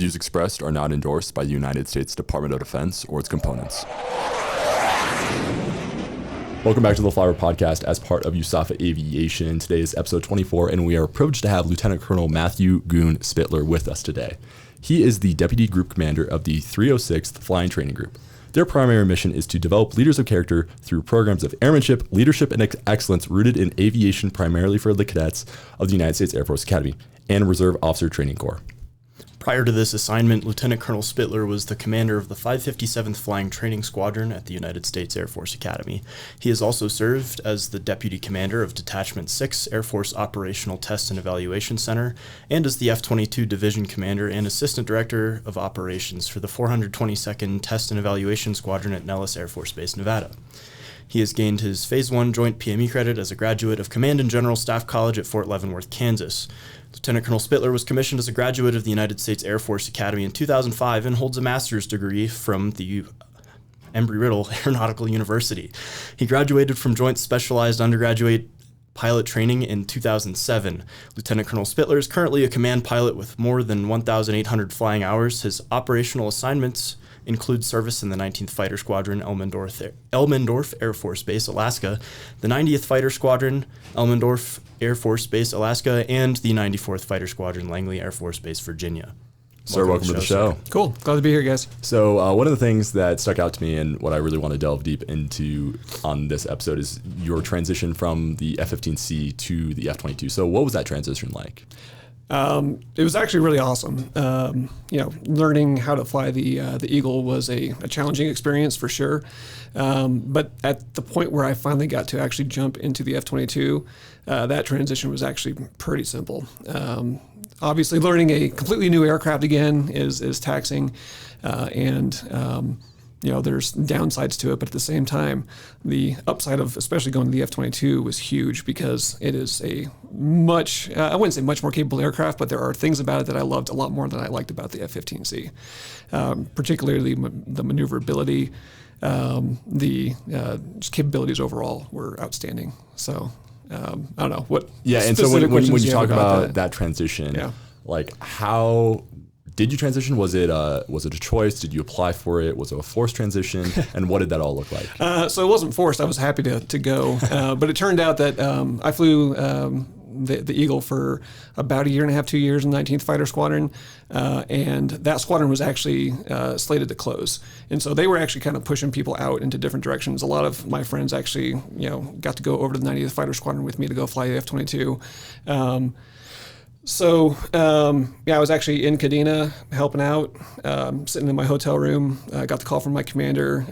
views expressed are not endorsed by the United States Department of Defense or its components. Welcome back to the Flyover Podcast as part of USAFA Aviation. Today is episode 24, and we are privileged to have Lieutenant Colonel Matthew Goon Spitler with us today. He is the Deputy Group Commander of the 306th Flying Training Group. Their primary mission is to develop leaders of character through programs of airmanship, leadership, and excellence rooted in aviation primarily for the cadets of the United States Air Force Academy and Reserve Officer Training Corps. Prior to this assignment, Lieutenant Colonel Spitler was the commander of the 557th Flying Training Squadron at the United States Air Force Academy. He has also served as the Deputy Commander of Detachment 6 Air Force Operational Test and Evaluation Center and as the F-22 Division Commander and Assistant Director of Operations for the 422nd Test and Evaluation Squadron at Nellis Air Force Base, Nevada. He has gained his Phase 1 Joint PME credit as a graduate of Command and General Staff College at Fort Leavenworth, Kansas. Lieutenant Colonel Spitler was commissioned as a graduate of the United States Air Force Academy in 2005 and holds a master's degree from the Embry-Riddle Aeronautical University. He graduated from Joint Specialized Undergraduate Pilot Training in 2007. Lieutenant Colonel Spitler is currently a command pilot with more than 1,800 flying hours. His operational assignments include service in the 19th Fighter Squadron, Elmendorf Air Force Base, Alaska, the 90th Fighter Squadron, Elmendorf Air Force Base, Alaska, and the 94th Fighter Squadron, Langley Air Force Base, Virginia. Sir, welcome to the show. Sir. Cool. Glad to be here, guys. So one of the things that stuck out to me and what I really want to delve deep into on this episode is your transition from the F-15C to the F-22. So what was that transition like? It was actually really awesome. Learning how to fly the Eagle was a challenging experience for sure. But at the point where I finally got to actually jump into the F-22, that transition was actually pretty simple. Obviously, learning a completely new aircraft again is taxing, there's downsides to it, but at the same time, the upside of especially going to the F-22 was huge because it is a much, I wouldn't say much more capable aircraft, but there are things about it that I loved a lot more than I liked about the F-15C, particularly the maneuverability, the capabilities overall were outstanding. So I don't know what. Yeah, and so when you talk about that transition, like how did you transition? Was it a choice? Did you apply for it? Was it a forced transition? And what did that all look like? So it wasn't forced. I was happy to go, but it turned out that I flew the Eagle for about 1.5 years, 2 years in the 19th Fighter Squadron, and that squadron was actually slated to close. And so they were actually kind of pushing people out into different directions. A lot of my friends actually, got to go over to the 90th Fighter Squadron with me to go fly the F-22. I was actually in Kadena helping out, sitting in my hotel room. I got the call from my commander.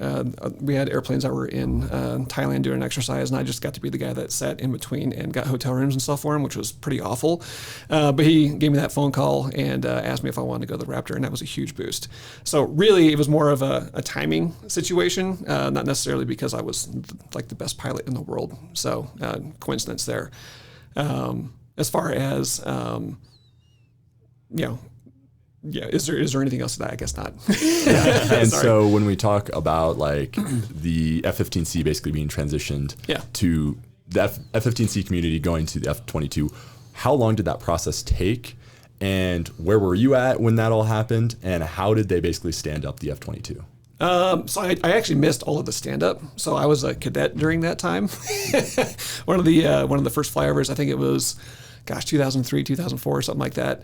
We had airplanes that were in Thailand doing an exercise, and I just got to be the guy that sat in between and got hotel rooms and stuff for him, which was pretty awful. But he gave me that phone call and asked me if I wanted to go to the Raptor, and that was a huge boost. So really, it was more of a timing situation, not necessarily because I was like the best pilot in the world. So coincidence there. As far as, is there anything else to that? I guess not. And so when we talk about like the F-15C basically being transitioned to the F-15C community going to the F-22, how long did that process take? And where were you at when that all happened? And how did they basically stand up the F-22? So I actually missed all of the stand-up. So I was a cadet during that time. one of the first flyovers, I think it was, 2003, 2004, something like that.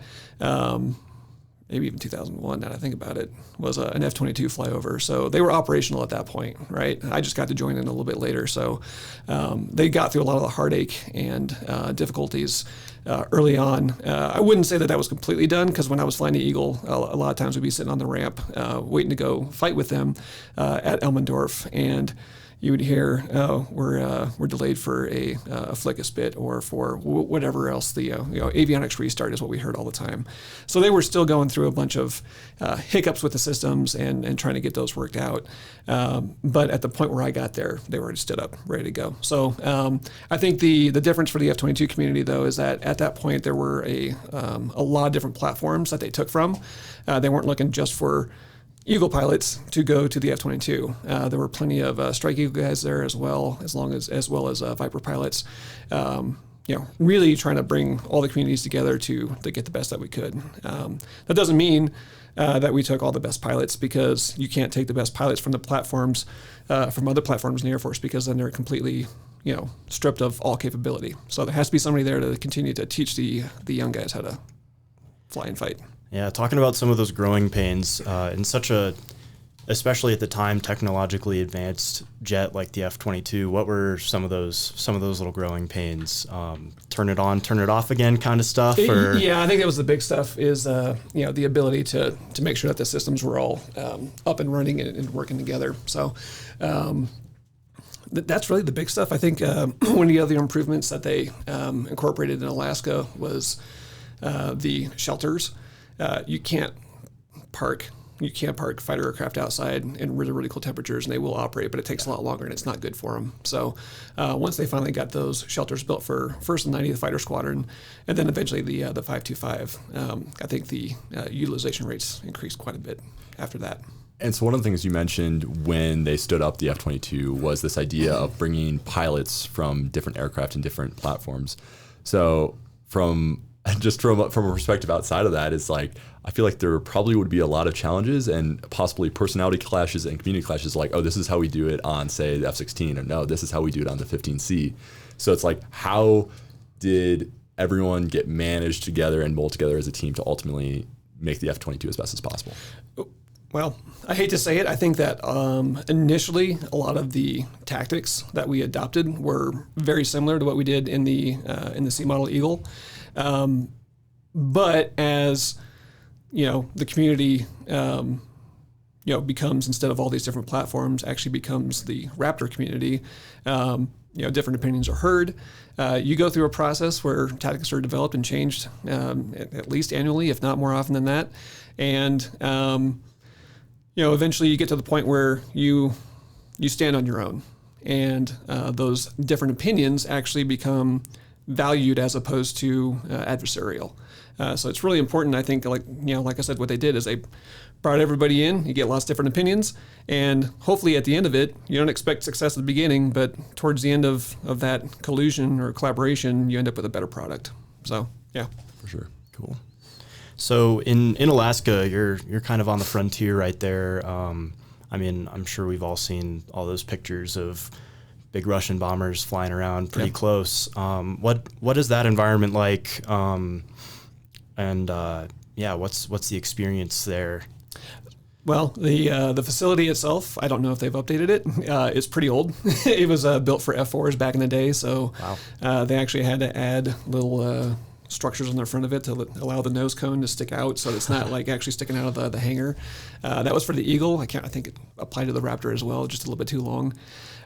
Maybe even 2001, now that I think about it, was an F-22 flyover. So they were operational at that point, right? I just got to join in a little bit later. So they got through a lot of the heartache and difficulties early on. I wouldn't say that was completely done, because when I was flying the Eagle, a lot of times we'd be sitting on the ramp waiting to go fight with them at Elmendorf, and you would hear, we're delayed for a flick a spit or for whatever else. The avionics restart is what we heard all the time. So they were still going through a bunch of hiccups with the systems and trying to get those worked out. But at the point where I got there, they were already stood up, ready to go. So I think the difference for the F-22 community, though, is that at that point there were a lot of different platforms that they took from. They weren't looking just for Eagle pilots to go to the F-22. There were plenty of Strike Eagle guys there as well as Viper pilots. really trying to bring all the communities together to get the best that we could. That doesn't mean that we took all the best pilots, because you can't take the best pilots from the platforms, from other platforms in the Air Force, because then they're completely, stripped of all capability. So there has to be somebody there to continue to teach the young guys how to fly and fight. Yeah, talking about some of those growing pains in such a, especially at the time, technologically advanced jet like the F-22, what were some of those little growing pains? Turn it on, turn it off again kind of stuff? Or? Yeah, I think that was the big stuff, is the ability to make sure that the systems were all up and running and working together. So that's really the big stuff. I think one of the other improvements that they incorporated in Alaska was the shelters. You can't park fighter aircraft outside in really, really cool temperatures, and they will operate, but it takes a lot longer, and it's not good for them. So once they finally got those shelters built for first the 90th Fighter Squadron, and then eventually the 525, I think the utilization rates increased quite a bit after that. And so one of the things you mentioned when they stood up the F-22 was this idea of bringing pilots from different aircraft and different platforms. So from a perspective outside of that, it's like, I feel like there probably would be a lot of challenges and possibly personality clashes and community clashes, like, oh, this is how we do it on, say, the F-16, or no, this is how we do it on the F-15C. So it's like, how did everyone get managed together and mold together as a team to ultimately make the F-22 as best as possible? Well, I hate to say it, I think that initially a lot of the tactics that we adopted were very similar to what we did in the C model Eagle. But as the community becomes, instead of all these different platforms, actually becomes the Raptor community, different opinions are heard. You go through a process where tactics are developed and changed at least annually, if not more often than that. And eventually you get to the point where you stand on your own, and those different opinions actually become valued as opposed to adversarial. So it's really important, I think, like I said, what they did is they brought everybody in, you get lots of different opinions, and hopefully at the end of it, you don't expect success at the beginning, but towards the end of that collusion or collaboration, you end up with a better product. So, yeah. For sure. Cool. So in Alaska, you're kind of on the frontier right there. I'm sure we've all seen all those pictures of big Russian bombers flying around pretty close. What is that environment like? What's the experience there? Well, the facility itself, I don't know if they've updated it. It's pretty old. It was built for F-4s back in the day, so wow. They actually had to add little structures on the front of it to allow the nose cone to stick out, so it's not like actually sticking out of the hangar. That was for the Eagle. I think it applied to the Raptor as well, just a little bit too long.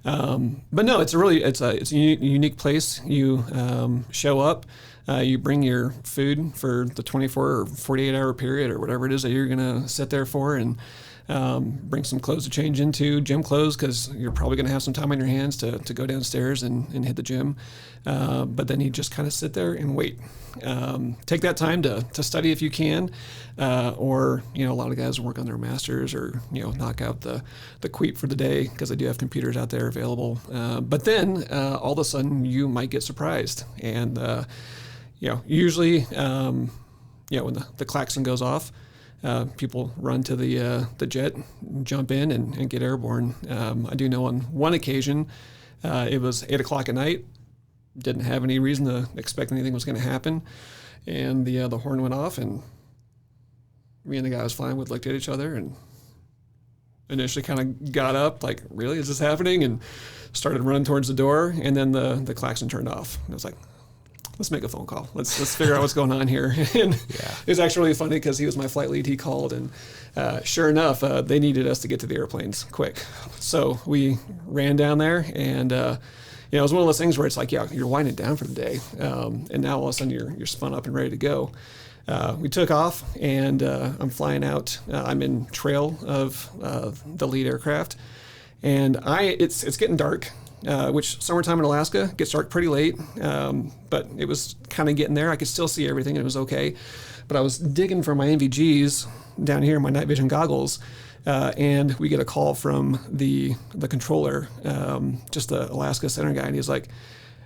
But no, it's a unique place. You show up, you bring your food for the 24 or 48 hour period or whatever it is that you're gonna sit there for, and bring some clothes to change into, gym clothes, because you're probably going to have some time on your hands to go downstairs and hit the gym. But then you just kind of sit there and wait. Take that time to study if you can, or a lot of guys work on their masters, or knock out the queep for the day, because they do have computers out there available. But then all of a sudden you might get surprised, and usually when the klaxon goes off, people run to the jet, jump in, and get airborne. I do know on one occasion, it was 8 o'clock at night. Didn't have any reason to expect anything was going to happen, and the horn went off, and me and the guy I was flying with looked at each other, and initially kind of got up, like, really, is this happening? And started running towards the door, and then the klaxon turned off. And I was like, let's make a phone call. Let's figure out what's going on here. And it was actually really funny, because he was my flight lead. He called, and sure enough, they needed us to get to the airplanes quick. So we ran down there, and it was one of those things where it's like, you're winding down for the day, and now all of a sudden you're spun up and ready to go. We took off, and I'm flying out. I'm in trail of the lead aircraft, and it's getting dark. Which summertime in Alaska gets dark pretty late, but it was kind of getting there. I could still see everything, and it was okay. But I was digging for my NVGs down here, my night vision goggles, and we get a call from the controller, just the Alaska center guy, and he's like,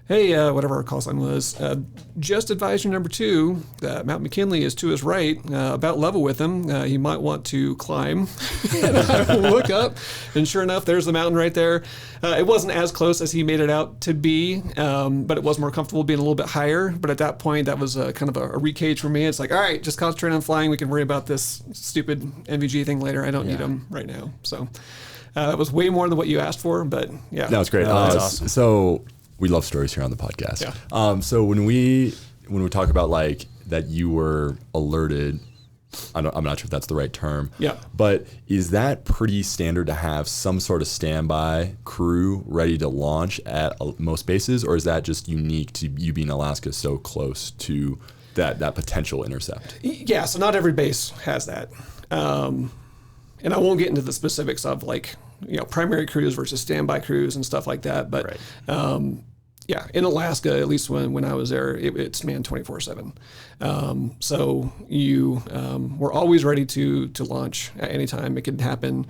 hey, whatever our call sign was, just advisory number 2, Mount McKinley is to his right, about level with him. He might want to climb. And I look up, and sure enough, there's the mountain right there. It wasn't as close as he made it out to be, but it was more comfortable being a little bit higher. But at that point, that was kind of a recage for me. It's like, all right, just concentrate on flying. We can worry about this stupid NVG thing later. I don't need them right now. So that was way more than what you asked for, but yeah. That was great. That's awesome. So we love stories here on the podcast. Yeah. So when we talk about like that you were alerted, I'm not sure if that's the right term. Yeah. But is that pretty standard to have some sort of standby crew ready to launch at most bases, or is that just unique to you being in Alaska so close to that potential intercept? Yeah. So not every base has that. And I won't get into the specifics of like, primary crews versus standby crews and stuff like that. But yeah, in Alaska, at least when I was there, it's manned 24/7. So you were always ready to launch at any time. It could happen,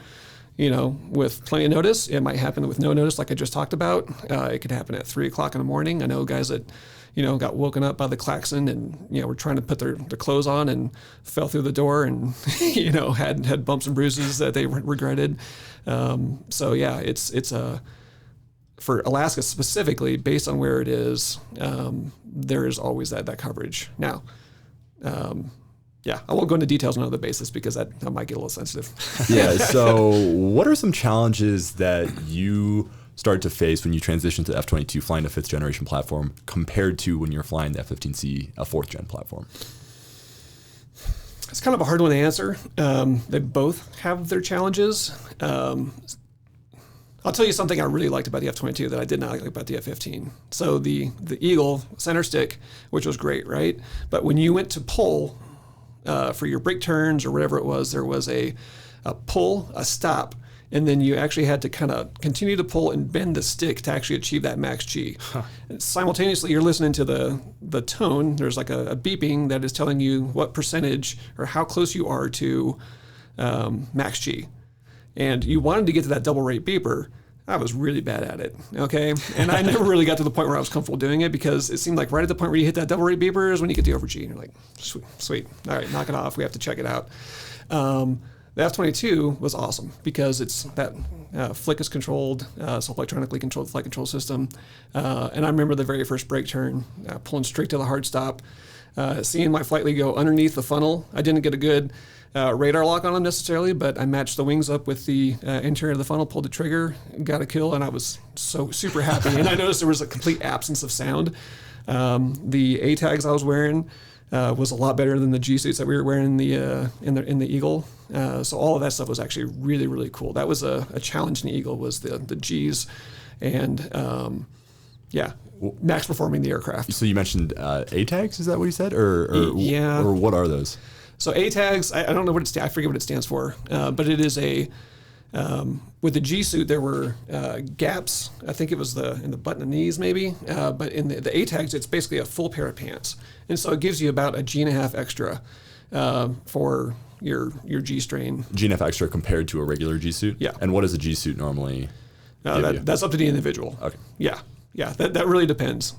with plenty of notice. It might happen with no notice, like I just talked about. It could happen at 3 o'clock in the morning. I know guys that got woken up by the klaxon and, were trying to put their clothes on and fell through the door and, had bumps and bruises that they regretted. So yeah, it's for Alaska specifically, based on where it is, there is always that coverage. Now, yeah, I won't go into details on other bases because that might get a little sensitive. Yeah. So what are some challenges that you started to face when you transitioned to F-22 flying a 5th generation platform compared to when you're flying the F-15C, a 4th gen platform? It's kind of a hard one to answer. They both have their challenges. I'll tell you something I really liked about the F-22 that I did not like about the F-15. So the Eagle center stick, which was great, right? But when you went to pull for your brake turns or whatever it was, there was a pull, a stop, and then you actually had to kind of continue to pull and bend the stick to actually achieve that max G. And simultaneously, you're listening to the tone. There's like a beeping that is telling you what percentage or how close you are to max G. And you wanted to get to that double rate beeper. I was really bad at it, okay? And I never really got to the point where I was comfortable doing it because it seemed like right at the point where you hit that double rate beeper is when you get the over G. And you're like, sweet. All right, knock it off. We have to check it out. The F-22 was awesome because it's that flick is controlled, so electronically controlled flight control system. And I remember the very first brake turn, pulling straight to the hard stop, seeing my flight lead go underneath the funnel. I didn't get a good radar lock on them necessarily, but I matched the wings up with the interior of the funnel, pulled the trigger, got a kill, and I was so super happy. And I noticed there was a complete absence of sound. The A-tags I was wearing was a lot better than the G suits that we were wearing in the Eagle. So all of that stuff was actually really, really cool. That was a challenge in the Eagle was the Gs and max performing the aircraft. So you mentioned A-tags, is that what you said? Or yeah. Or what are those? So A-tags, I don't know what it stands. I forget what it stands for, but it is with the G suit, there were gaps. I think it was in the butt and the knees maybe, but in the A-tags, it's basically a full pair of pants. And so it gives you about a G.5 extra for your G strain. G.5 extra compared to a regular G suit? Yeah. And what does a G suit normally give you? That's up to the individual. Okay. Yeah, that really depends.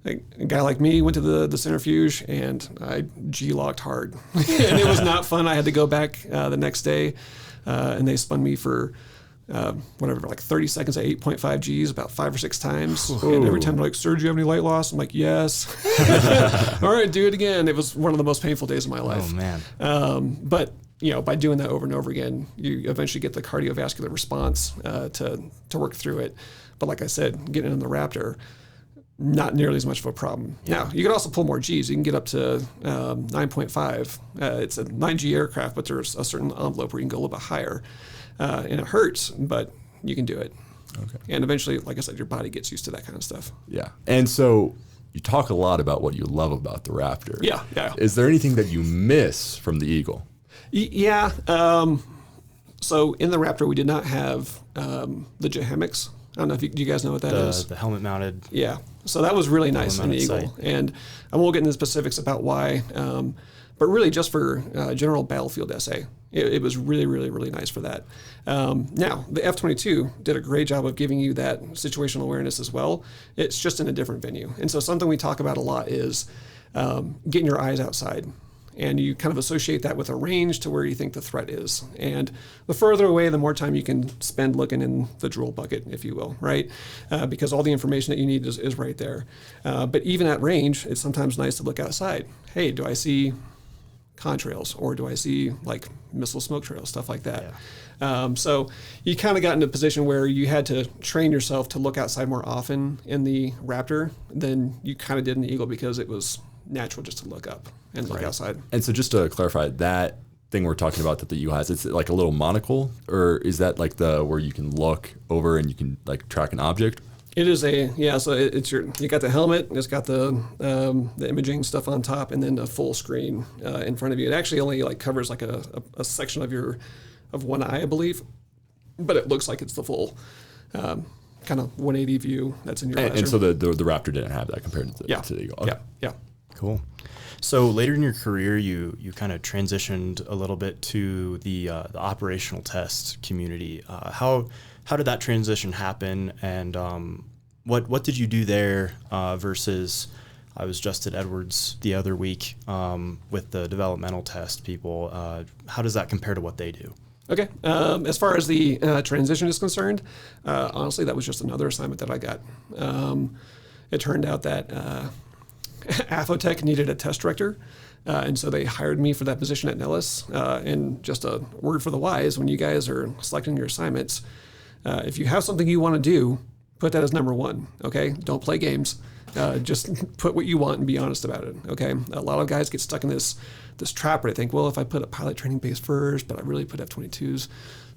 A guy like me went to the centrifuge and I G-locked hard. And it was not fun. I had to go back the next day and they spun me for like 30 seconds at 8.5 Gs about 5 or 6 times. Ooh. And every time they're like, sir, do you have any light loss? I'm like, yes. All right, do it again. It was one of the most painful days of my life. Oh, man. But by doing that over and over again, you eventually get the cardiovascular response to work through it. But like I said, getting in the Raptor, not nearly as much of a problem. Yeah. Now, you can also pull more Gs. You can get up to 9.5. It's a 9G aircraft, but there's a certain envelope where you can go a little bit higher. And it hurts, but you can do it. Okay. And eventually, like I said, your body gets used to that kind of stuff. Yeah. And so you talk a lot about what you love about the Raptor. Yeah. Is there anything that you miss from the Eagle? Yeah. So in the Raptor, we did not have the jet hammocks. I don't know if do you guys know what that is? The helmet mounted. Yeah. So that was really nice in the Eagle. Sight. And I won't get into the specifics about why, but really just for general battlefield essay. It was really, really, really nice for that. Now, the F-22 did a great job of giving you that situational awareness as well. It's just in a different venue. And so something we talk about a lot is getting your eyes outside. And you kind of associate that with a range to where you think the threat is. And the further away, the more time you can spend looking in the drool bucket, if you will, right? Because all the information that you need is right there. But even at range, it's sometimes nice to look outside. Hey, do I see contrails, or do I see like missile smoke trails, stuff like that? Yeah. So you kind of got into a position where you had to train yourself to look outside more often in the Raptor than you kind of did in the Eagle, because it was natural just to look up and look outside. And so just to clarify, that thing we're talking about that the Eagle has, it's like a little monocle, or is that like where you can look over and you can like track an object? It is so it's you got the helmet, it's got the imaging stuff on top, and then a full screen in front of you. It actually only like covers like a section of one eye, I believe, but it looks like it's the full kind of 180 view that's in your visor. And so the Raptor didn't have that compared to the Eagle. Okay. Yeah. Cool. So later in your career, you kind of transitioned a little bit to the operational test community. How did that transition happen, and what did you do there versus? I was just at Edwards the other week with the developmental test people. How does that compare to what they do? Okay. As far as the transition is concerned, honestly, that was just another assignment that I got. It turned out that Affotech needed a test director, and so they hired me for that position at Nellis. And just a word for the wise, when you guys are selecting your assignments, if you have something you want to do, put that as number one, okay? Don't play games. Just put what you want and be honest about it, okay? A lot of guys get stuck in this trap where they think, well, if I put a pilot training base first, but I really put F-22s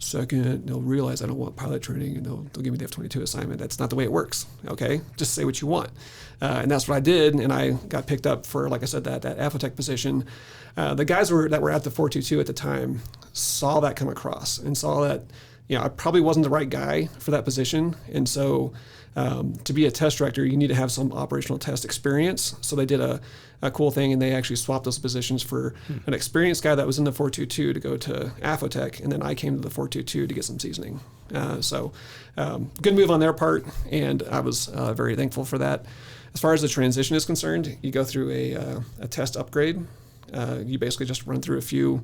second, they'll realize I don't want pilot training, and they'll give me the F-22 assignment. That's not the way it works, okay? Just say what you want. And that's what I did, and I got picked up for, like I said, that Affotech position. The guys that were at the 422 at the time saw that come across and saw that, I probably wasn't the right guy for that position. And so to be a test director, you need to have some operational test experience. So they did a cool thing, and they actually swapped those positions for an experienced guy that was in the 422 to go to Affotech, and then I came to the 422 to get some seasoning. So good move on their part, and I was very thankful for that. As far as the transition is concerned, you go through a test upgrade. You basically just run through a few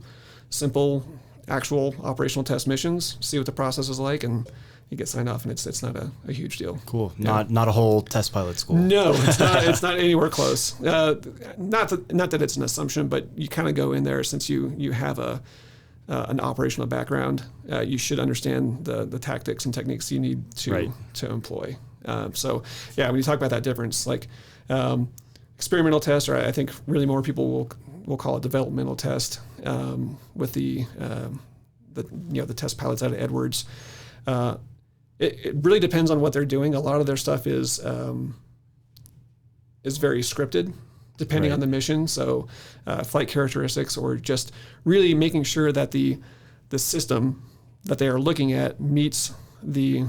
simple actual operational test missions, see what the process is like, and you get signed off, and it's not a huge deal. Cool. Yeah. Not a whole test pilot school. No, it's not. It's not anywhere close. Not that it's an assumption, but you kind of go in there since you have an operational background. You should understand the tactics and techniques you need to employ. So when you talk about that difference, like experimental test, or I think really more people will call it developmental test, with the test pilots out of Edwards. It really depends on what they're doing. A lot of their stuff is very scripted, depending on the mission. So flight characteristics, or just really making sure that the system that they are looking at meets the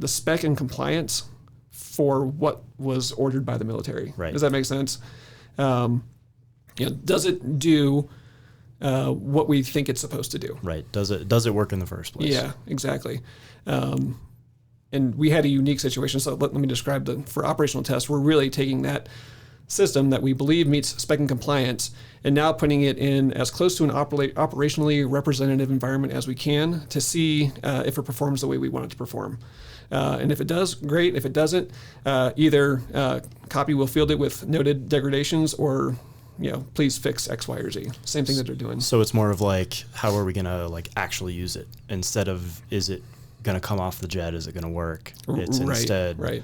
spec and compliance for what was ordered by the military. Right. Does that make sense? Does it do what we think it's supposed to do? Right. Does it work in the first place? Yeah, exactly. And we had a unique situation. So let me describe for operational tests, we're really taking that system that we believe meets spec and compliance, and now putting it in as close to an operationally representative environment as we can to see if it performs the way we want it to perform. And if it does, great. If it doesn't, either copy will field it with noted degradations, or please fix X, Y, or Z. Same thing that they're doing. So it's more of like, how are we going to actually use it, instead of, is it going to come off the jet? Is it going to work? It's instead. Right.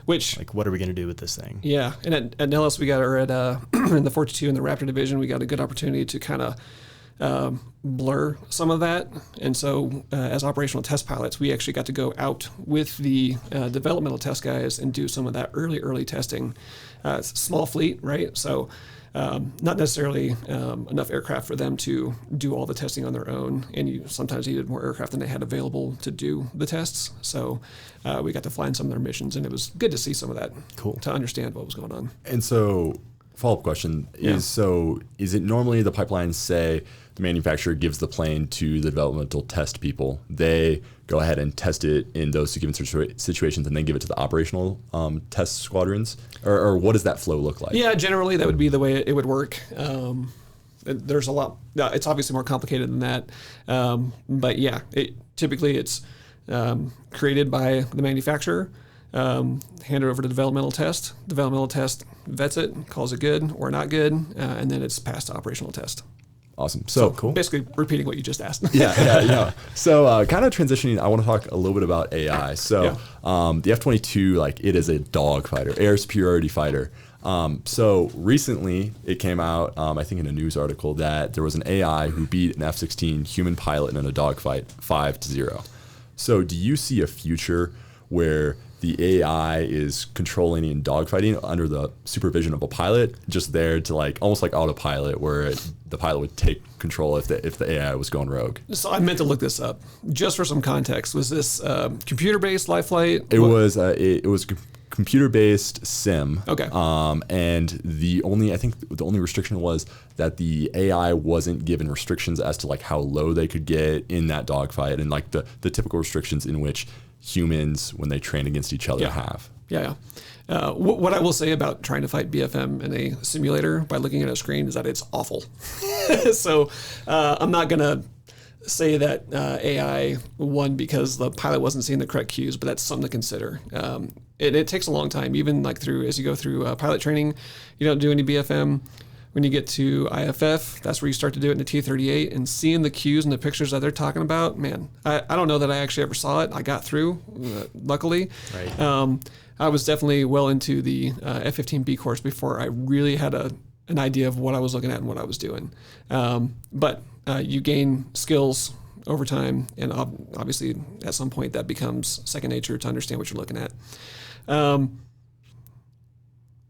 Which, what are we going to do with this thing? Yeah. And at Nellis, in the 422 in the Raptor division, we got a good opportunity to kind of blur some of that. And so as operational test pilots, we actually got to go out with the developmental test guys and do some of that early testing. Small fleet, right? So not necessarily enough aircraft for them to do all the testing on their own, and you sometimes needed more aircraft than they had available to do the tests. So we got to fly in some of their missions, and it was good to see some of that. Cool. To understand what was going on. And so follow-up question is it normally the pipelines say the manufacturer gives the plane to the developmental test people, they go ahead and test it in those given situations and then give it to the operational test squadrons, or what does that flow look like? Yeah, generally that would be the way it would work. There's a lot. It's obviously more complicated than that, but yeah, typically it's created by the manufacturer, handed over to developmental test. Developmental test vets it, calls it good or not good, and then it's passed to operational test. Awesome. So cool. Basically repeating what you just asked. Yeah. So kind of transitioning, I want to talk a little bit about AI. So the F-22, like it is a dog fighter, air superiority fighter. So recently it came out, I think in a news article, that there was an AI who beat an F-16 human pilot in a dogfight 5-0. So do you see a future where the AI is controlling and dogfighting under the supervision of a pilot, just there to like almost like autopilot, where the pilot would take control if the AI was going rogue? So I meant to look this up just for some context. Was this computer-based live flight? It was computer-based sim. Okay. And the only restriction was that the AI wasn't given restrictions as to like how low they could get in that dogfight, and like the typical restrictions in which humans, when they train against each other, have. Yeah. What I will say about trying to fight BFM in a simulator by looking at a screen is that it's awful. So I'm not going to say that AI won because the pilot wasn't seeing the correct cues, but that's something to consider. It takes a long time, even like as you go through pilot training, you don't do any BFM. When you get to IFF, that's where you start to do it in the T-38, and seeing the cues and the pictures that they're talking about, man, I don't know that I actually ever saw it. I got through, luckily. Right. I was definitely well into the F-15B course before I really had an idea of what I was looking at and what I was doing. But you gain skills over time, and obviously at some point that becomes second nature to understand what you're looking at.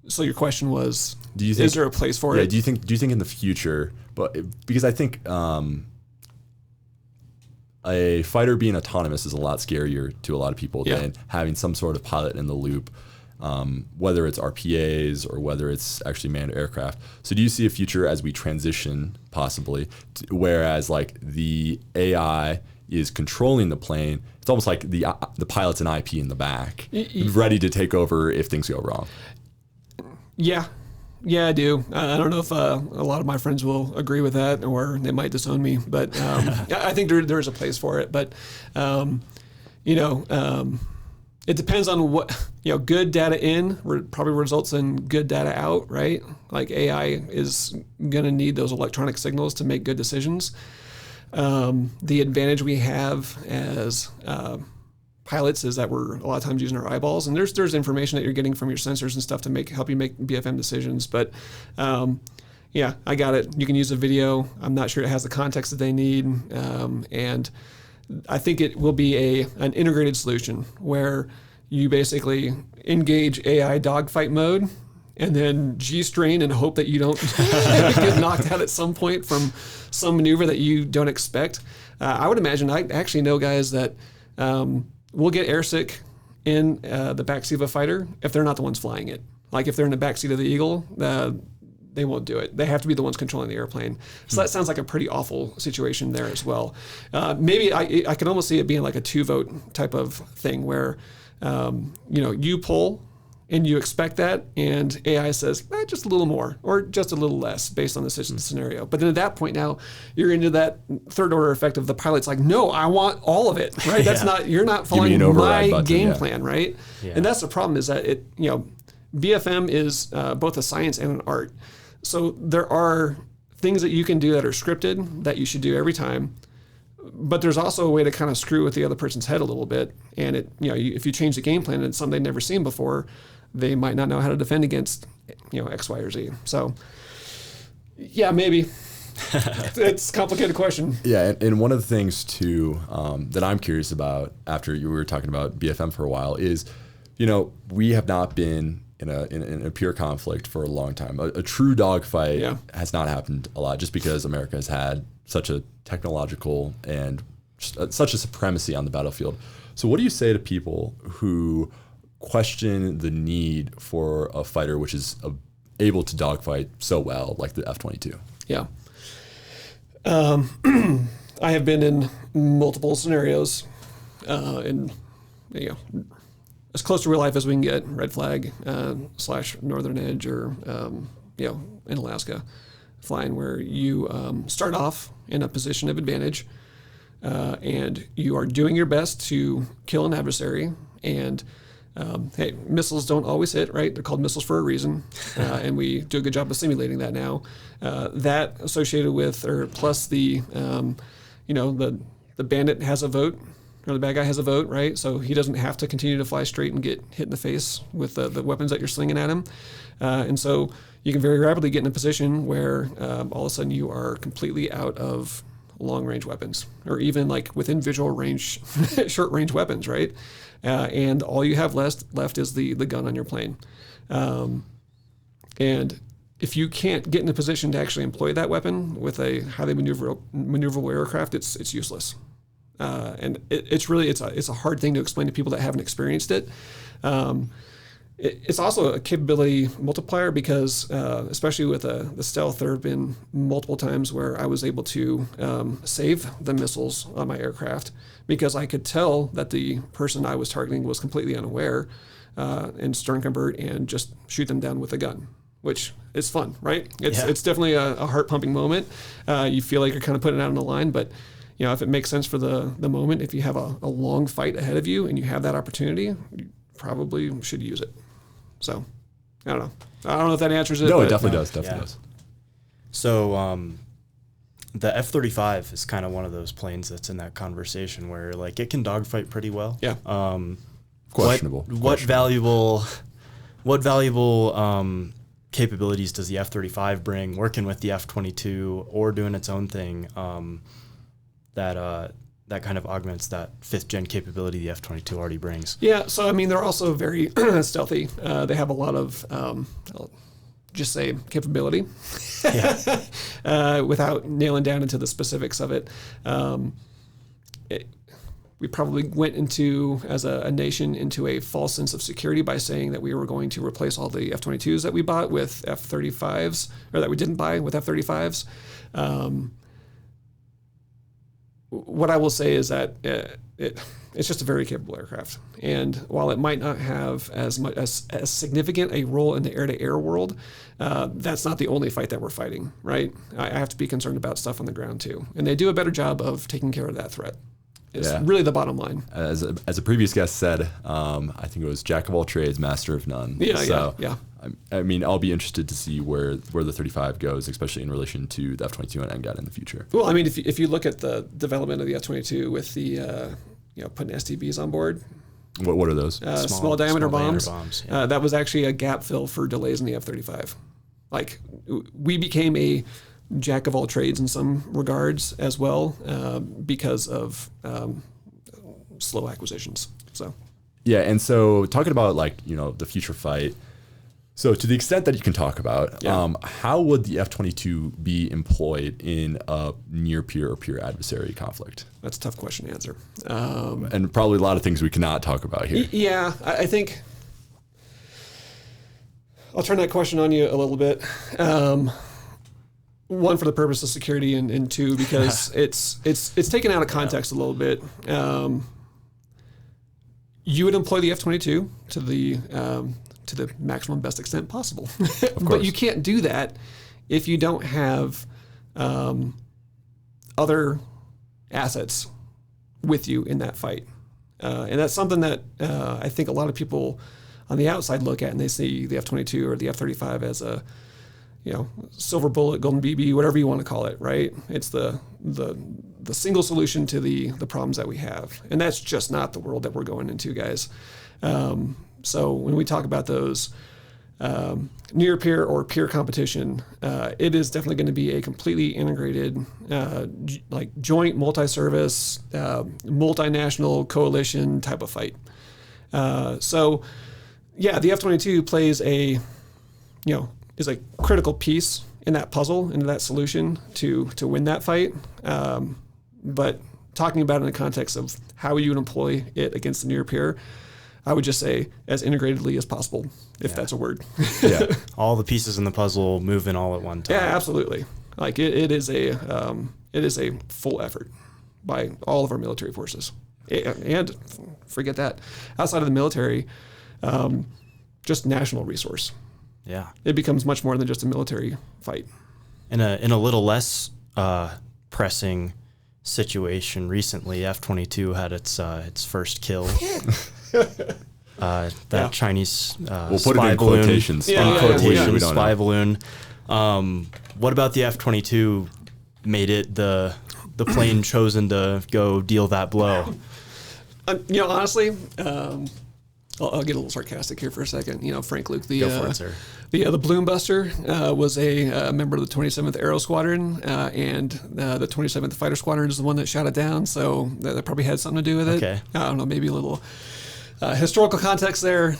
So your question was, is there a place for it? Do you think in the future, but because I think a fighter being autonomous is a lot scarier to a lot of people than having some sort of pilot in the loop, whether it's RPAs or whether it's actually manned aircraft. So do you see a future as we transition possibly, whereas like the AI is controlling the plane, it's almost like the pilot's an IP in the back, ready to take over if things go wrong? Yeah, I do. I don't know if a lot of my friends will agree with that, or they might disown me. But I think there is a place for it. But it depends on what good data in probably results in good data out, right? Like AI is going to need those electronic signals to make good decisions. The advantage we have as pilots is that we're a lot of times using our eyeballs, and there's information that you're getting from your sensors and stuff to help you make BFM decisions. But I got it. You can use a video. I'm not sure it has the context that they need, and I think it will be an integrated solution where you basically engage AI dogfight mode and then G-strain and hope that you don't get knocked out at some point from some maneuver that you don't expect. I would imagine, I actually know guys that will get airsick in the backseat of a fighter if they're not the ones flying it. Like if they're in the backseat of the Eagle, they won't do it. They have to be the ones controlling the airplane. So that sounds like a pretty awful situation there as well. Maybe I could almost see it being like a 2-vote type of thing where you pull and you expect that, and AI says just a little more or just a little less based on the scenario. But then at that point now, you're into that third order effect of the pilot's like, no, I want all of it, right? That's you're not following my game plan, right? Yeah. And that's the problem, is that BFM is both a science and an art. So there are things that you can do that are scripted that you should do every time. But there's also a way to kind of screw with the other person's head a little bit. And if you change the game plan and it's something they've never seen before, they might not know how to defend against, X, Y, or Z. So, yeah, maybe. It's a complicated question. Yeah, and one of the things too that I'm curious about after you were talking about BFM for a while is, we have not been in a pure conflict for a long time. A true dogfight has not happened a lot, just because America has had such a technological and such a supremacy on the battlefield. So what do you say to people who question the need for a fighter which is able to dogfight so well like the F-22. Yeah. I have been in multiple scenarios, in, as close to real life as we can get, red flag, / northern edge, or, in Alaska, flying where you start off in a position of advantage, and you are doing your best to kill an adversary. And hey, missiles don't always hit, right? They're called missiles for a reason, and we do a good job of simulating that now. That associated with, or plus the, the bandit has a vote, or the bad guy has a vote, right? So he doesn't have to continue to fly straight and get hit in the face with the weapons that you're slinging at him. And so you can very rapidly get in a position where all of a sudden you are completely out of long-range weapons, or even like within visual range, short-range weapons, right? And all you have left is the gun on your plane. And if you can't get in a position to actually employ that weapon with a highly maneuverable aircraft, it's useless. And it's a hard thing to explain to people that haven't experienced it. It's also a capability multiplier because, especially with the stealth, there have been multiple times where I was able to save the missiles on my aircraft because I could tell that the person I was targeting was completely unaware, and stern convert and just shoot them down with a gun, which is fun, right? It's definitely a heart-pumping moment. You feel like you're kind of putting it out on the line, but if it makes sense for the moment, if you have a long fight ahead of you and you have that opportunity, you probably should use it. So, I don't know. I don't know if that answers it. No, it definitely does. Definitely does. So, the F-35 is kind of one of those planes that's in that conversation where, like, it can dogfight pretty well. Yeah. Questionable. What valuable capabilities does the F-35 bring, working with the F-22 or doing its own thing, that kind of augments that fifth-gen capability the F-22 already brings? Yeah, so, I mean, they're also very stealthy. They have a lot of, I'll just say, capability, without nailing down into the specifics of it. We probably went into, as a nation, into a false sense of security by saying that we were going to replace all the F-22s that we bought with F-35s, or that we didn't buy with F-35s. What I will say is that it's just a very capable aircraft. And while it might not have as significant a role in the air-to-air world, that's not the only fight that we're fighting, right? I have to be concerned about stuff on the ground too. And they do a better job of taking care of that threat. It's really the bottom line. As a previous guest said, I think it was jack of all trades, master of none. Yeah. I mean, I'll be interested to see where the 35 goes, especially in relation to the F-22 and NGAD in the future. Well, I mean, if you look at the development of the F-22 with the putting STBs on board. What are those? Small diameter bombs. Yeah. That was actually a gap fill for delays in the F-35. Like, we became a jack of all trades in some regards as well, because of slow acquisitions. So. Yeah, and so talking about the future fight. So to the extent that you can talk about, how would the F-22 be employed in a near peer or peer adversary conflict? That's a tough question to answer. And probably a lot of things we cannot talk about here. Yeah, I think I'll turn that question on you a little bit. One, for the purpose of security, and two, because it's taken out of context a little bit. You would employ the F-22 to the maximum best extent possible. But you can't do that if you don't have other assets with you in that fight. And that's something that I think a lot of people on the outside look at, and they see the F-22 or the F-35 as a silver bullet, golden BB, whatever you want to call it, right? It's the single solution to the problems that we have. And that's just not the world that we're going into, guys. So when we talk about those near peer or peer competition, it is definitely going to be a completely integrated, joint multi-service, multinational coalition type of fight. So yeah, the F-22 plays is a critical piece in that puzzle, into that solution to win that fight. But talking about it in the context of how you would employ it against the near peer, I would just say as integratedly as possible, if that's a word. Yeah. All the pieces in the puzzle moving all at one time. Yeah, absolutely. Like it is a full effort by all of our military forces. And forget that, outside of the military, just national resource. Yeah. It becomes much more than just a military fight. In a little less pressing situation recently, F-22 had its first kill. Chinese we'll put spy it in balloon. quotations. We don't spy know. balloon. What about the F-22 made it the plane chosen to go deal that blow? Honestly, I'll get a little sarcastic here for a second. Frank Luke, Go for it, sir. the Balloon Buster was a member of the 27th Aero Squadron, and the 27th Fighter Squadron is the one that shot it down. So that probably had something to do with it. Okay. I don't know, maybe a little historical context there.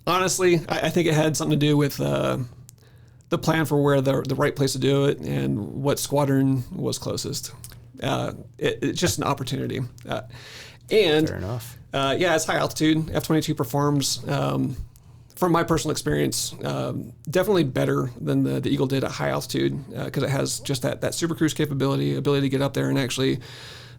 Honestly, I think it had something to do with the plan for where the right place to do it and what squadron was closest. It's just an opportunity. And Fair enough. it's high altitude. F-22 performs, from my personal experience, definitely better than the Eagle did at high altitude because it has just that super cruise capability, ability to get up there and actually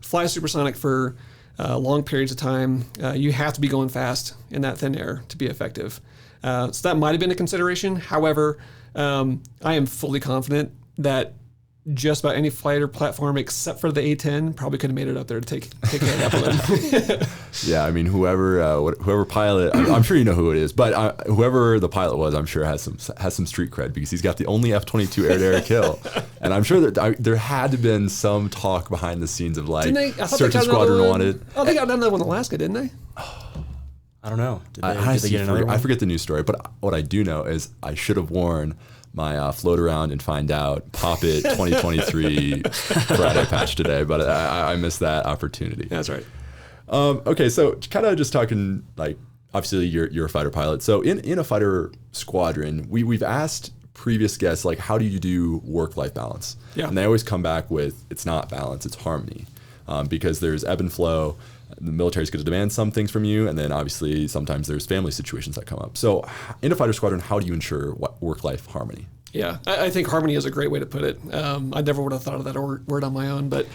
fly supersonic for long periods of time. You have to be going fast in that thin air to be effective. So that might have been a consideration. However, I am fully confident that just about any fighter platform except for the A-10 probably could have made it up there to take care of that balloon. Yeah, I mean, whoever pilot, I'm sure you know who it is, but whoever the pilot was, I'm sure has some street cred because he's got the only F-22 air-to-air kill, and I'm sure that there had to have been some talk behind the scenes of like certain squadron wanted. Oh, they got another one in Alaska, didn't they? I don't know. Did they get another one? I forget the news story, but what I do know is I should have worn my float around and find out pop it 2023 Friday patch today, but I missed that opportunity. That's right. Okay, so kind of just talking like obviously you're a fighter pilot. So in a fighter squadron, we've asked previous guests like how do you do work-life balance? Yeah. And they always come back with it's not balance, it's harmony, because there's ebb and flow. The military is going to demand some things from you, and then obviously sometimes there's family situations that come up. So in a fighter squadron, how do you ensure work-life harmony? Yeah, I think harmony is a great way to put it. I never would have thought of that word on my own, but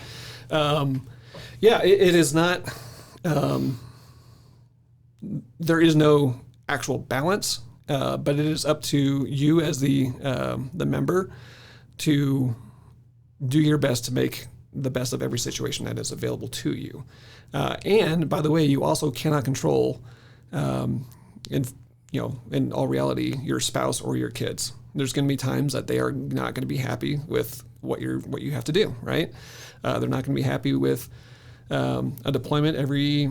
it is not. There is no actual balance, but it is up to you as the member to do your best to make the best of every situation that is available to you. And by the way, you also cannot control, in all reality, your spouse or your kids. There's going to be times that they are not going to be happy with what you have to do, right? They're not going to be happy with a deployment every.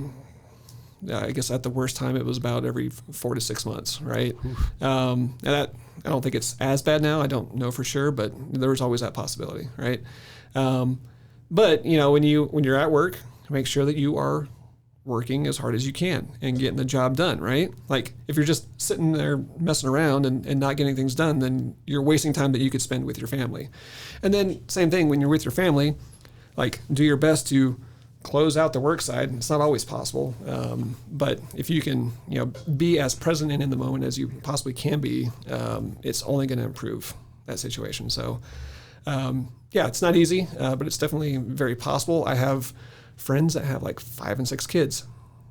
I guess at the worst time it was about every 4 to 6 months, right? And that I don't think it's as bad now. I don't know for sure, but there was always that possibility, right? But when you're at work, make sure that you are working as hard as you can and getting the job done, right? Like if you're just sitting there messing around and not getting things done, then you're wasting time that you could spend with your family. And then same thing when you're with your family, like do your best to close out the work side. It's not always possible, but if you can, be as present and in the moment as you possibly can be, it's only going to improve that situation. So, it's not easy, but it's definitely very possible. I have friends that have like 5 and 6 kids.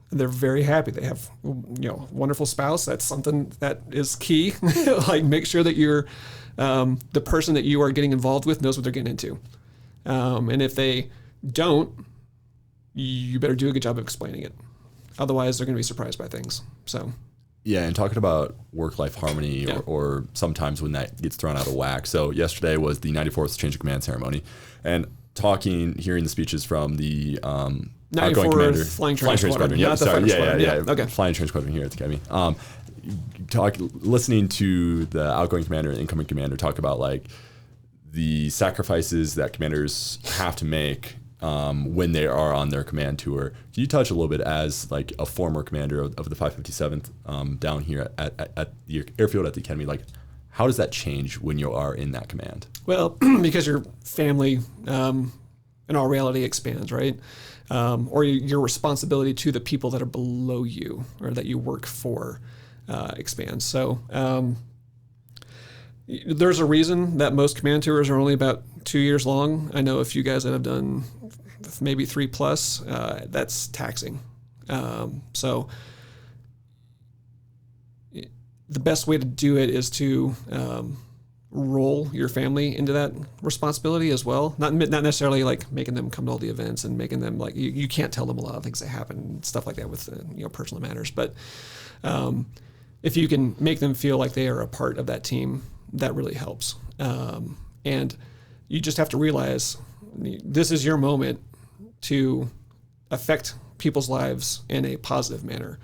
They're very happy. They have, wonderful spouse. That's something that is key. Like make sure that you're, the person that you are getting involved with knows what they're getting into. And if they don't, you better do a good job of explaining it. Otherwise, they're going to be surprised by things. So, yeah, and talking about work-life harmony or sometimes when that gets thrown out of whack. So yesterday was the 94th Change of Command ceremony, and hearing the speeches from the outgoing commander, Flying Train Squadron. Yeah, sorry, yeah. Okay. Flying Train Squadron here at the Academy. Listening to the outgoing commander and incoming commander talk about like the sacrifices that commanders have to make when they are on their command tour. Can you touch a little bit as like a former commander of the 557th down here at the airfield at the Academy, like how does that change when you are in that command? Well, because your family, in all reality expands, right? Or your responsibility to the people that are below you or that you work for expands. So there's a reason that most command tours are only about 2 years long. I know a few guys that have done maybe 3+. That's taxing. So the best way to do it is to roll your family into that responsibility as well. Not necessarily like making them come to all the events and making them like, you can't tell them a lot of things that happen, stuff like that with personal matters. But if you can make them feel like they are a part of that team, that really helps. And you just have to realize this is your moment to affect people's lives in a positive manner.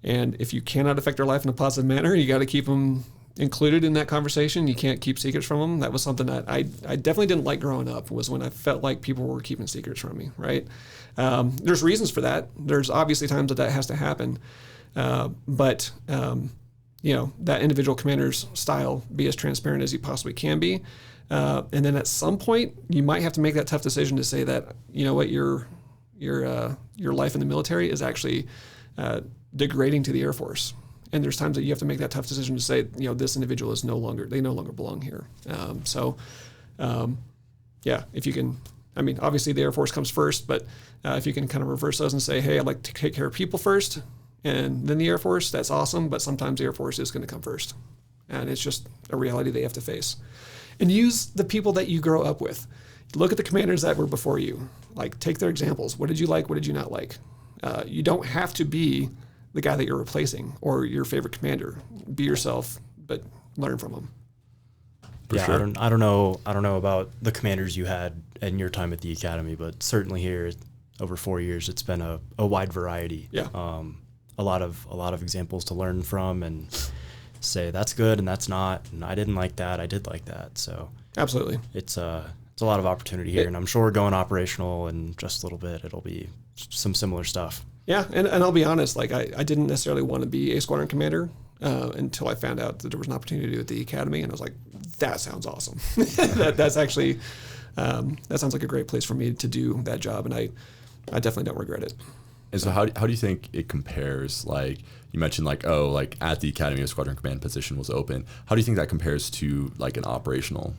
And if you cannot affect their life in a positive manner, you got to keep them included in that conversation. You can't keep secrets from them. That was something that I definitely didn't like growing up, was when I felt like people were keeping secrets from me, right? There's reasons for that. There's obviously times that has to happen. But that individual commander's style, be as transparent as you possibly can be. And then at some point, you might have to make that tough decision to say that, your life in the military is actually degrading to the Air Force. And there's times that you have to make that tough decision to say, this individual is no longer belong here. If you can, obviously the Air Force comes first, but if you can kind of reverse those and say, hey, I'd like to take care of people first, and then the Air Force, that's awesome. But sometimes the Air Force is going to come first. And it's just a reality they have to face. And use the people that you grow up with. Look at the commanders that were before you. Like, take their examples. What did you like? What did you not like? You don't have to be the guy that you're replacing or your favorite commander. Be yourself, but learn from them. Sure. I don't know about the commanders you had in your time at the academy, but certainly here over 4 years, it's been a wide variety. Yeah. A lot of examples to learn from and say that's good and that's not, and I didn't like that, I did like that. So absolutely, it's a lot of opportunity here, and I'm sure going operational in just a little bit, it'll be some similar stuff. Yeah, and I'll be honest, like I didn't necessarily want to be a squadron commander until I found out that there was an opportunity to do it at the academy, and I was like, that sounds awesome. That's actually that sounds like a great place for me to do that job, and I definitely don't regret it. And so how do you think it compares? Like you mentioned, like at the academy, a squadron command position was open. How do you think that compares to like an operational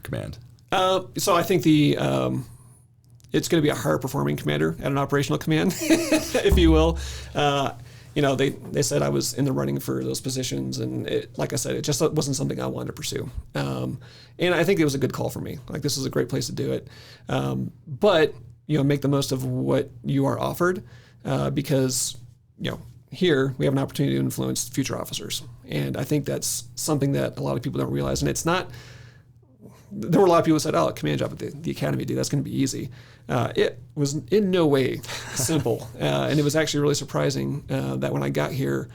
command? So I think it's going to be a higher performing commander at an operational command, if you will. They said I was in the running for those positions, and like I said, it just wasn't something I wanted to pursue. And I think it was a good call for me. Like, this is a great place to do it. But make the most of what you are offered, because here we have an opportunity to influence future officers, and I think that's something that a lot of people don't realize. And it's not. There were a lot of people who said, "Oh, a command job at the academy, dude, that's going to be easy." It was in no way simple, and it was actually really surprising that when I got here,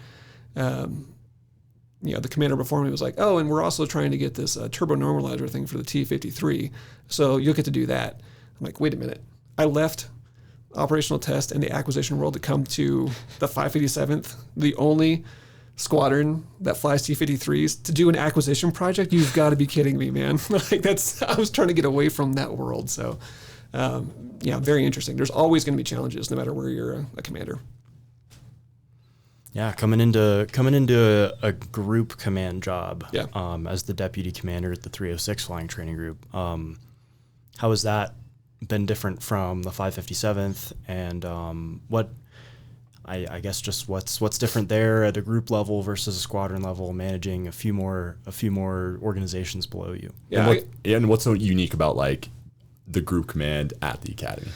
the commander before me was like, "Oh, and we're also trying to get this turbo normalizer thing for the T-53, so you'll get to do that." I'm like, "Wait a minute! I left operational test and the acquisition world to come to the 557th, the only squadron that flies T-53s, to do an acquisition project? You've got to be kidding me, man!" Like, I was trying to get away from that world. So, very interesting. There's always going to be challenges, no matter where you're a commander. Yeah, coming into a group command job. Yeah. As the deputy commander at the 306 Flying Training Group. How has that been different from the 557th, and I guess just what's different there at a group level versus a squadron level, managing a few more organizations below you? Yeah. And what's so unique about like the group command at the academy?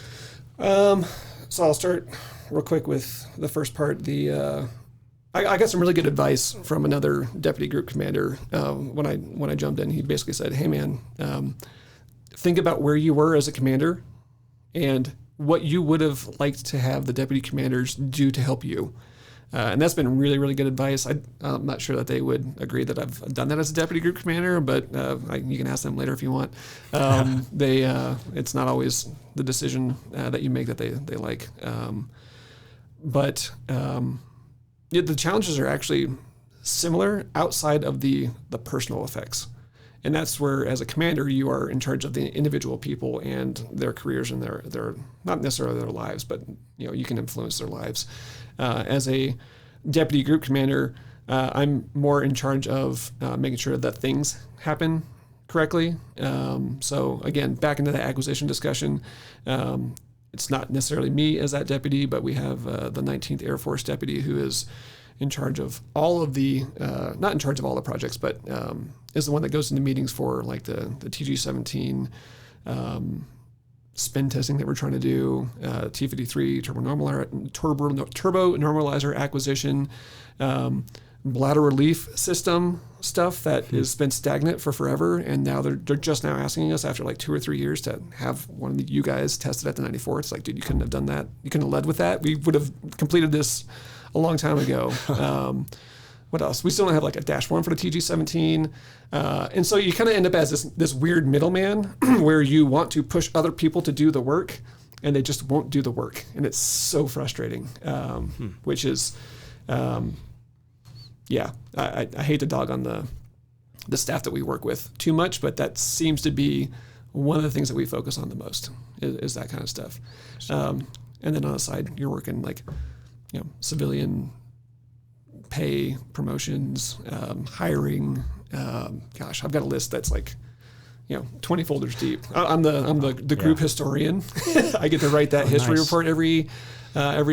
So I'll start real quick with the first part. I got some really good advice from another deputy group commander when I jumped in. He basically said, "Hey man, think about where you were as a commander and what you would have liked to have the deputy commanders do to help you." And that's been really, really good advice. I'm not sure that they would agree that I've done that as a deputy group commander, but you can ask them later if you want. It's not always the decision that you make that they like. But the challenges are actually similar outside of the personal effects. And that's where, as a commander, you are in charge of the individual people and their careers and their not necessarily their lives, but you can influence their lives. As a deputy group commander, I'm more in charge of making sure that things happen correctly. So again, back into the acquisition discussion, it's not necessarily me as that deputy, but we have the 19th Air Force deputy who is in charge of all of the, not in charge of all the projects, but is the one that goes into meetings for like the TG-17 spin testing that we're trying to do, T-53 turbo normalizer acquisition, bladder relief system stuff that has been stagnant for forever, and now they're just now asking us after like 2 or 3 years to have one of you guys tested at the 94th. It's like, dude, you couldn't have done that. You couldn't have led with that. We would have completed this a long time ago. What else? We still don't have like a dash one for the TG-17. And so you kind of end up as this weird middleman where you want to push other people to do the work and they just won't do the work. And it's so frustrating, which is, yeah, I hate to dog on the staff that we work with too much, but that seems to be one of the things that we focus on the most is that kind of stuff. And then on the side, you're working like, civilian pay, promotions, hiring. Gosh, I've got a list that's like, 20 folders deep. I'm the group historian. I get to write that history report every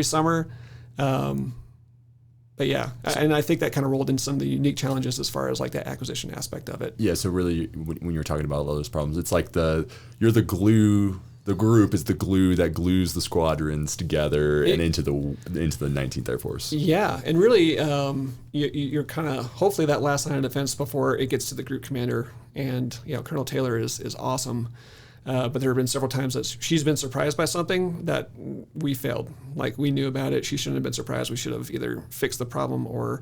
summer. But yeah, and I think that kind of rolled in some of the unique challenges as far as like that acquisition aspect of it. Yeah. So really, when you're talking about all those problems, it's like you're the glue. The group is the glue that glues the squadrons together and into the 19th Air Force. Yeah, and really, you're kind of hopefully that last line of defense before it gets to the group commander. And Colonel Taylor is awesome, but there have been several times that she's been surprised by something that we failed. Like we knew about it, she shouldn't have been surprised. We should have either fixed the problem or,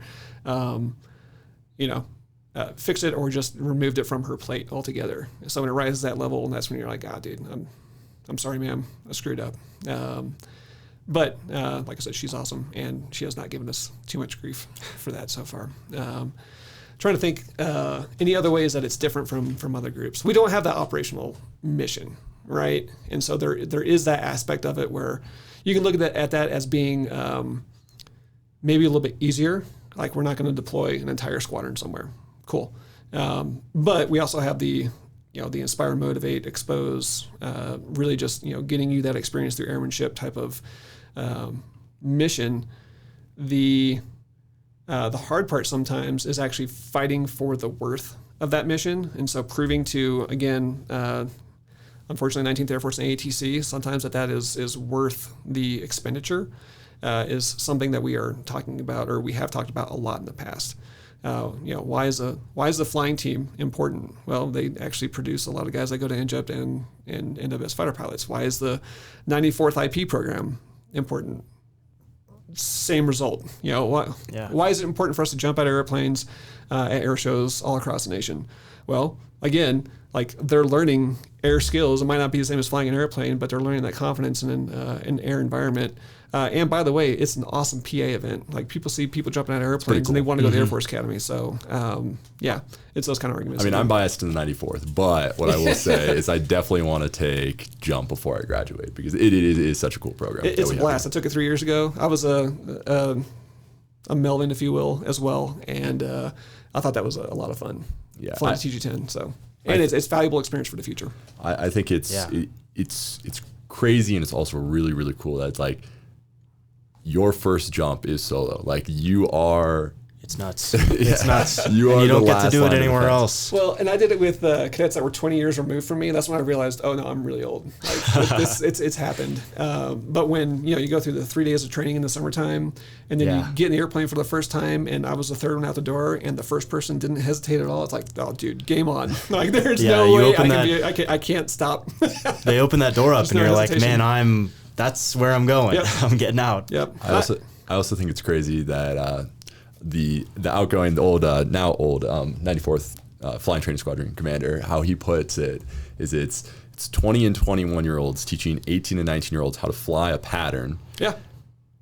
fixed it or just removed it from her plate altogether. So when it rises to that level, and that's when you're like, dude, I'm sorry, ma'am, I screwed up. But like I said, she's awesome, and she has not given us too much grief for that so far. Trying to think any other ways that it's different from other groups. We don't have that operational mission, right? And so there is that aspect of it where you can look at that as being maybe a little bit easier. Like we're not going to deploy an entire squadron somewhere. Cool. But we also have the inspire, motivate, expose, really just, getting you that experience through airmanship type of mission. The hard part sometimes is actually fighting for the worth of that mission. And so proving to, again, unfortunately, 19th Air Force and AATC, sometimes that is worth the expenditure is something that we are talking about, or we have talked about a lot in the past. Why is the flying team important? Well, they actually produce a lot of guys that go to Egypt and end up as fighter pilots. Why is the 94th IP program important? Same result. Why is it important for us to jump out of airplanes at air shows all across the nation? Well, again, like they're learning air skills. It might not be the same as flying an airplane, but they're learning that confidence in an air environment. And by the way, it's an awesome PA event. Like people see people jumping out of airplanes and they want to go to the Air Force Academy. So it's those kind of arguments. I mean, I'm biased to the 94th, but what I will say is I definitely want to take jump before I graduate because it is such a cool program. It's a blast. I took it 3 years ago. I was a Melvin, if you will, as well. And I thought that was a lot of fun. Yeah. Flying TG-10. So, and it's valuable experience for the future. I think it's crazy, and it's also really, really cool that it's like, your first jump is solo. Like you are. It's nuts. It's nuts. You don't get to do it anywhere else. Well, and I did it with cadets that were 20 years removed from me. That's when I realized, oh no, I'm really old. Like it's happened. But when you go through the 3 days of training in the summertime, and then you get in the airplane for the first time, and I was the third one out the door, and the first person didn't hesitate at all. It's like, oh dude, game on. Like there's no way I can't stop. They open that door up, and you're like, man, that's where I'm going. Yep. I'm getting out. Yep. I also think it's crazy that the outgoing, the old, now old 94th Flying Training Squadron commander, how he puts it is it's 20 and 21-year-olds teaching 18 and 19-year-olds how to fly a pattern. Yeah.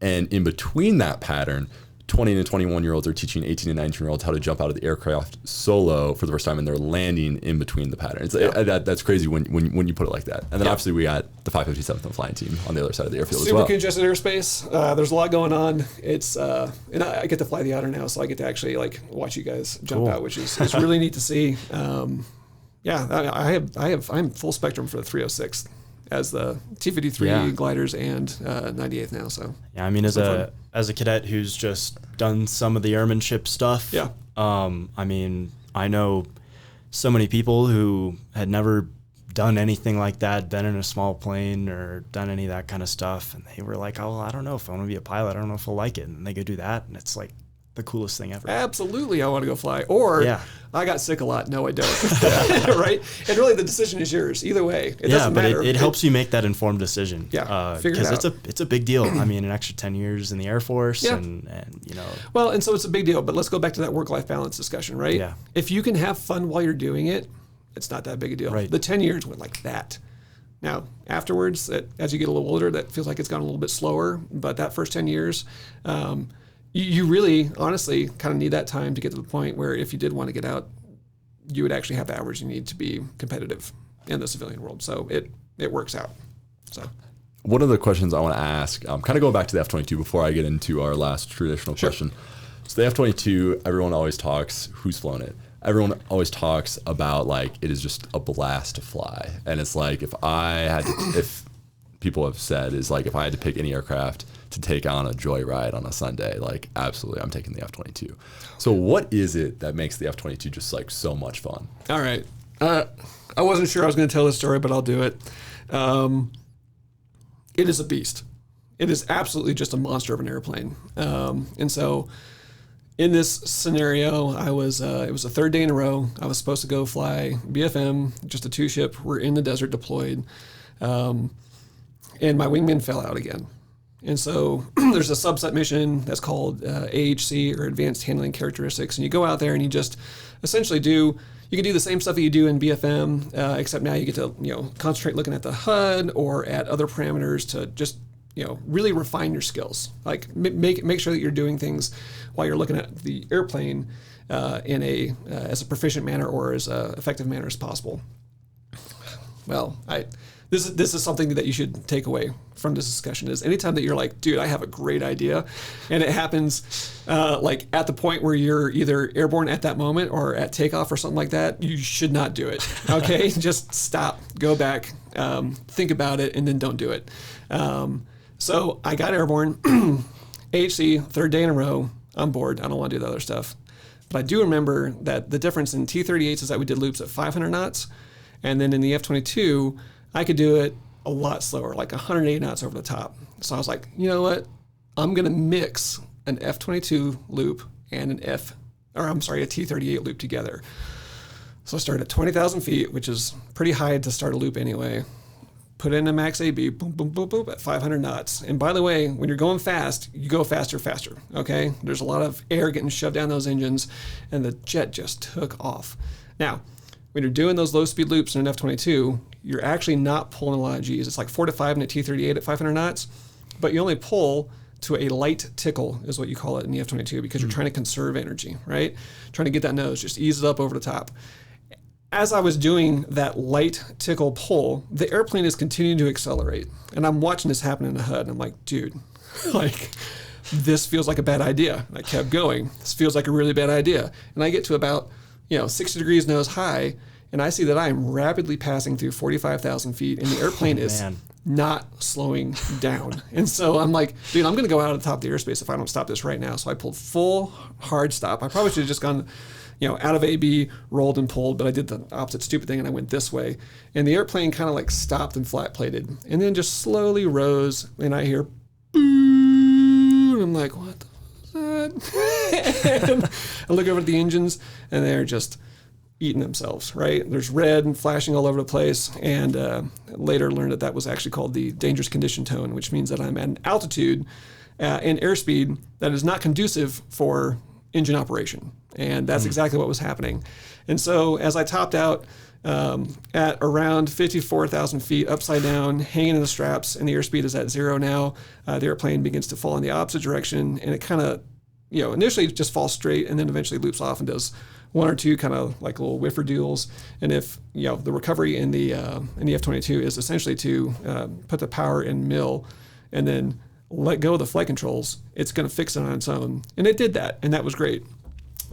And in between that pattern, 20 and 21-year-olds are teaching 18 and 19-year-olds how to jump out of the aircraft solo for the first time, and they're landing in between the patterns. That's crazy when you put it like that. And then obviously we got the 557th flying team on the other side of the airfield as well. Super congested airspace. There's a lot going on. It's and I get to fly the outer now, so I get to actually like watch you guys jump out, which is it's really neat to see. I'm full spectrum for the 306 as the T-53 gliders and 98th now. So yeah, I mean, as a cadet who's just done some of the airmanship stuff. Yeah. I mean, I know so many people who had never done anything like that, been in a small plane or done any of that kind of stuff, and they were like, "Oh, I don't know if I want to be a pilot. I don't know if I'll like it." And they go do that, and it's like the coolest thing ever. Absolutely, I want to go fly. Or I got sick a lot. No, I don't. Right? And really, the decision is yours. Either way, it doesn't matter. It helps you make that informed decision. Yeah, figure it out. Because it's a big deal. I mean, an extra 10 years in the Air Force, and you know. Well, and so it's a big deal. But let's go back to that work-life balance discussion, right? Yeah. If you can have fun while you're doing it, it's not that big a deal. Right. The 10 years went like that. Now, afterwards, as you get a little older, that feels like it's gone a little bit slower. But that first 10 years, you really, honestly, kind of need that time to get to the point where if you did want to get out, you would actually have the hours you need to be competitive in the civilian world. So it works out. So one of the questions I want to ask, kind of going back to the F-22 before I get into our last traditional question. So the F-22, everyone always talks, who's flown it? Everyone always talks about like it is just a blast to fly. And it's like if people have said is like if I had to pick any aircraft to take on a joyride on a Sunday, like absolutely I'm taking the F-22. So what is it that makes the F-22 just like so much fun? All right. I wasn't sure I was going to tell this story, but I'll do it. It is a beast. It is absolutely just a monster of an airplane. And so in this scenario, it was the third day in a row. I was supposed to go fly BFM, just a two-ship. We're in the desert deployed. And my wingman fell out again. And so there's a subset mission that's called AHC, or Advanced Handling Characteristics. And you go out there and you just essentially you can do the same stuff that you do in BFM, except now you get to concentrate looking at the HUD or at other parameters to just really refine your skills. Like make sure that you're doing things while you're looking at the airplane in as a proficient manner or as effective manner as possible. Well, this is something that you should take away from this discussion is anytime that you're like, dude, I have a great idea, and it happens like at the point where you're either airborne at that moment or at takeoff or something like that, you should not do it. Okay, just stop, go back, think about it, and then don't do it. So I got airborne, AHC, third day in a row, I'm bored, I don't want to do the other stuff. But I do remember that the difference in T-38s is that we did loops at 500 knots, and then in the F-22, I could do it a lot slower, like 180 knots over the top. So I was like, you know what? I'm going to mix an F-22 loop and a T-38 loop together. So I started at 20,000 feet, which is pretty high to start a loop anyway. Put in a max AB, boom, boom, boom, boom, at 500 knots. And by the way, when you're going fast, you go faster, okay? There's a lot of air getting shoved down those engines, and the jet just took off. Now, when you're doing those low-speed loops in an F-22, you're actually not pulling a lot of Gs. It's like 4 to 5 in a T-38 at 500 knots, but you only pull to a light tickle is what you call it in the F-22 because you're trying to conserve energy, right? Trying to get that nose, just ease it up over the top. As I was doing that light tickle pull, the airplane is continuing to accelerate. And I'm watching this happen in the HUD, and I'm like, dude, like, this feels like a bad idea. And I kept going. This feels like a really bad idea. And I get to about 60 degrees nose high, and I see that I am rapidly passing through 45,000 feet, and the airplane is not slowing down. And so I'm like, dude, I'm going to go out of the top of the airspace if I don't stop this right now. So I pulled full hard stop. I probably should have just gone, out of AB, rolled and pulled, but I did the opposite stupid thing, and I went this way. And the airplane kind of like stopped and flat-plated, and then just slowly rose, and I hear, boo, and I'm like, what the and I look over at the engines, and they're just eating themselves, right? There's red and flashing all over the place, and later learned that was actually called the dangerous condition tone, which means that I'm at an altitude and airspeed that is not conducive for engine operation, and that's exactly what was happening. And so as I topped out at around 54,000 feet, upside down, hanging in the straps, and the airspeed is at 0 now, the airplane begins to fall in the opposite direction, and it kind of initially just falls straight and then eventually loops off and does one or two kind of like little whiffer deals. And if, the recovery in the F-22 is essentially to put the power in mill and then let go of the flight controls, it's going to fix it on its own. And it did that, and that was great.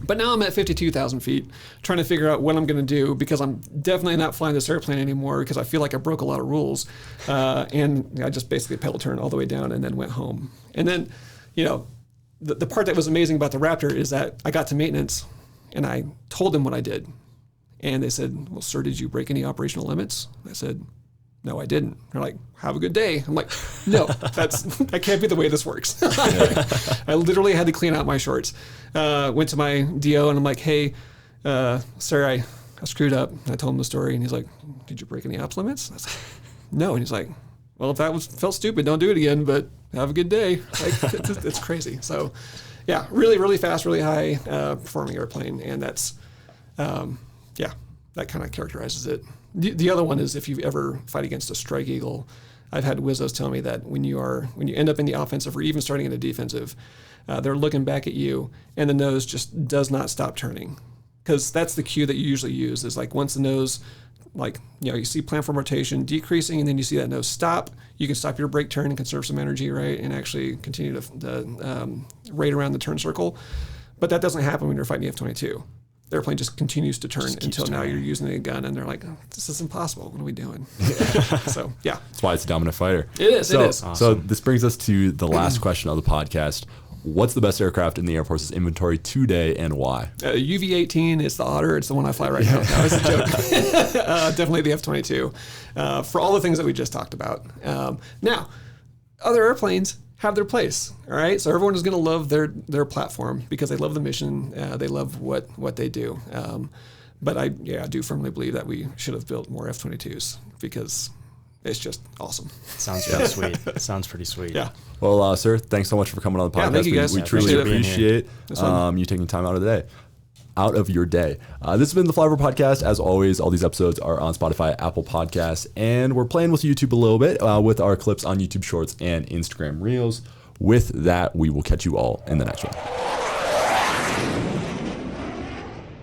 But now I'm at 52,000 feet trying to figure out what I'm going to do, because I'm definitely not flying this airplane anymore because I feel like I broke a lot of rules. And I just basically pedal turned all the way down and then went home. And then, the part that was amazing about the Raptor is that I got to maintenance and I told them what I did. And they said, well, sir, did you break any operational limits? I said, no, I didn't. They're like, have a good day. I'm like, no, that can't be the way this works. I literally had to clean out my shorts. Went to my DO and I'm like, hey, sir, I screwed up. And I told him the story and he's like, did you break any ops limits? I said, no. And he's like, well, if that felt stupid, don't do it again, but have a good day. Like, it's crazy. So yeah, really, really fast, really high performing airplane. And that's, that kind of characterizes it. The other one is if you ever fight against a Strike Eagle, I've had Wizzos tell me that when you end up in the offensive or even starting in the defensive, they're looking back at you and the nose just does not stop turning. Because that's the cue that you usually use is like once the nose, you see platform rotation decreasing and then you see that nose stop, you can stop your brake turn and conserve some energy, right? And actually continue to rate around the turn circle. But that doesn't happen when you're fighting the F-22. The airplane just continues to turn until now you're using a gun and they're like, oh, this is impossible. What are we doing? So, yeah. That's why it's a dominant fighter. It is. Awesome. So this brings us to the last question of the podcast. What's the best aircraft in the Air Force's inventory today and why? UV-18 is the Otter. It's the one I fly right now. No, it's a joke. Definitely the F-22 for all the things that we just talked about. Now, other airplanes have their place, all right? So everyone is going to love their platform because they love the mission. They love what they do. But I do firmly believe that we should have built more F-22s because it's just awesome. Sounds pretty sweet. Sounds pretty sweet. Yeah. Well, sir, thanks so much for coming on the podcast. Thank you guys. We truly appreciate you taking time out of your day. This has been the Flyover Podcast. As always, all these episodes are on Spotify, Apple Podcasts, and we're playing with YouTube a little bit with our clips on YouTube Shorts and Instagram Reels. With that, we will catch you all in the next one.